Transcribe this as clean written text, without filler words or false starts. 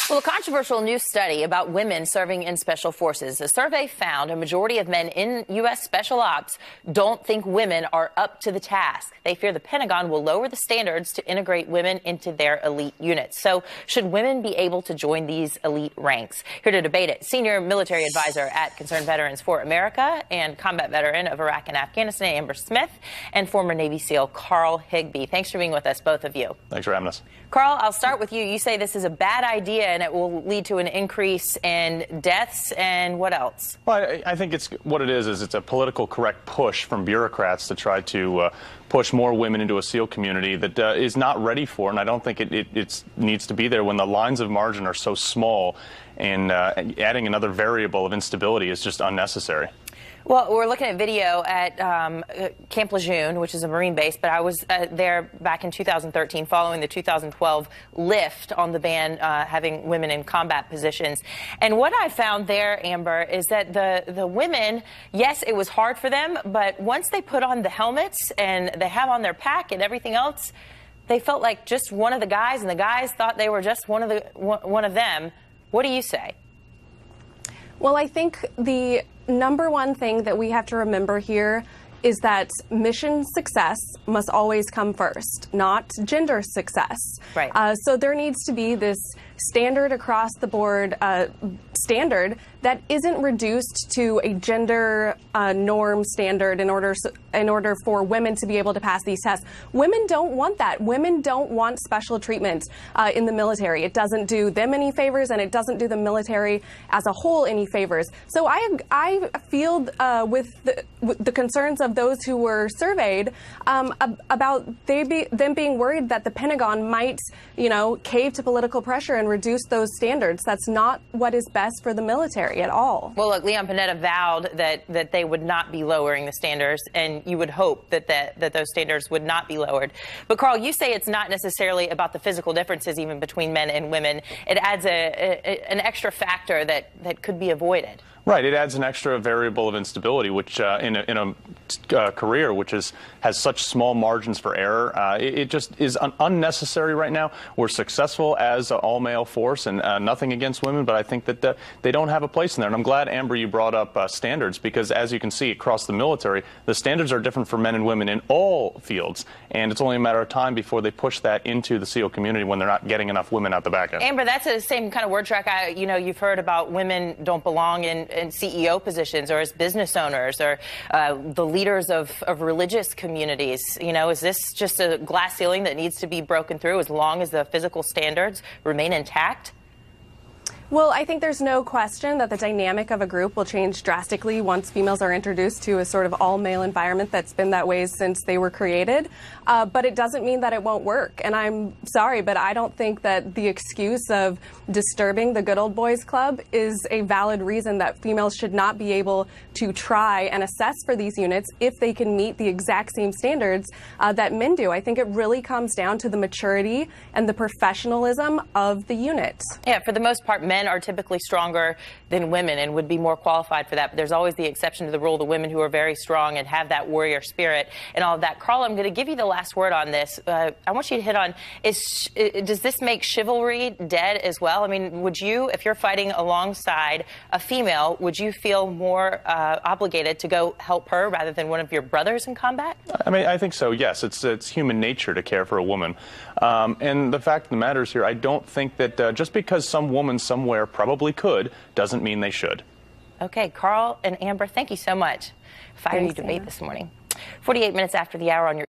Well, a controversial new study about women serving in special forces. A survey found a majority of men in U.S. Special Ops don't think women are up to the task. They fear the Pentagon will lower the standards to integrate women into their elite units. So should women be able to join these elite ranks? Here to debate it, senior military advisor at Concerned Veterans for America and combat veteran of Iraq and Afghanistan, Amber Smith, and former Navy SEAL Carl Higbie. Thanks for being with us, both of you. Thanks for having us. Carl, I'll start with you. You say this is a bad idea and it will lead to an increase in deaths, and what else? Well, I think what it is it's a political correct push from bureaucrats to try to push more women into a SEAL community that is not ready for, and I don't think it needs to be there when the lines of margin are so small, and adding another variable of instability is just unnecessary. Well, we're looking at video at Camp Lejeune, which is a Marine base, but I was there back in 2013 following the 2012 lift on the ban having women in combat positions. And what I found there, Amber, is that the women, yes, it was hard for them, but once they put on the helmets and they have on their pack and everything else, they felt like just one of the guys, and the guys thought they were just one of them. What do you say? Well, I think the number one thing that we have to remember here is that mission success must always come first, not gender success. Right. So there needs to be this standard across the board standard that isn't reduced to a gender norm standard in order for women to be able to pass these tests. Women don't want that. Women don't want special treatment in the military. It doesn't do them any favors, and it doesn't do the military as a whole any favors. So I feel with the concerns of those who were surveyed about them being worried that the Pentagon might, cave to political pressure and reduce those standards. That's not what is best for the military at all. Well, look, Leon Panetta vowed that they would not be lowering the standards, and you would hope that those standards would not be lowered. But Carl, you say it's not necessarily about the physical differences even between men and women. It adds an extra factor that could be avoided. Right, it adds an extra variable of instability, which in a career which has such small margins for error, it just is unnecessary right now. We're successful as an all-male force, and nothing against women, but I think that they don't have a place in there. And I'm glad, Amber, you brought up standards, because as you can see across the military, the standards are different for men and women in all fields, and it's only a matter of time before they push that into the SEAL community when they're not getting enough women out the back end. Amber, that's the same kind of word track. You've heard about women don't belong in CEO positions or as business owners or the leaders of religious communities. Is this just a glass ceiling that needs to be broken through as long as the physical standards remain intact? Well, I think there's no question that the dynamic of a group will change drastically once females are introduced to a sort of all-male environment that's been that way since they were created. But it doesn't mean that it won't work. And I'm sorry, but I don't think that the excuse of disturbing the good old boys club is a valid reason that females should not be able to try and assess for these units if they can meet the exact same standards that men do. I think it really comes down to the maturity and the professionalism of the unit. Yeah, for the most part, men are typically stronger than women and would be more qualified for that. But there's always the exception to the rule, the women who are very strong and have that warrior spirit and all of that. Carl, I'm going to give you the last word on this. I want you to hit on, does this make chivalry dead as well? I mean, would you, if you're fighting alongside a female, would you feel more obligated to go help her rather than one of your brothers in combat? I mean, I think so, yes. It's human nature to care for a woman. And the fact of the matter is here, I don't think that just because some woman somewhere probably could doesn't mean they should. Okay, Carl and Amber, thank you so much. Fiery debate this morning. 48 minutes after the hour on your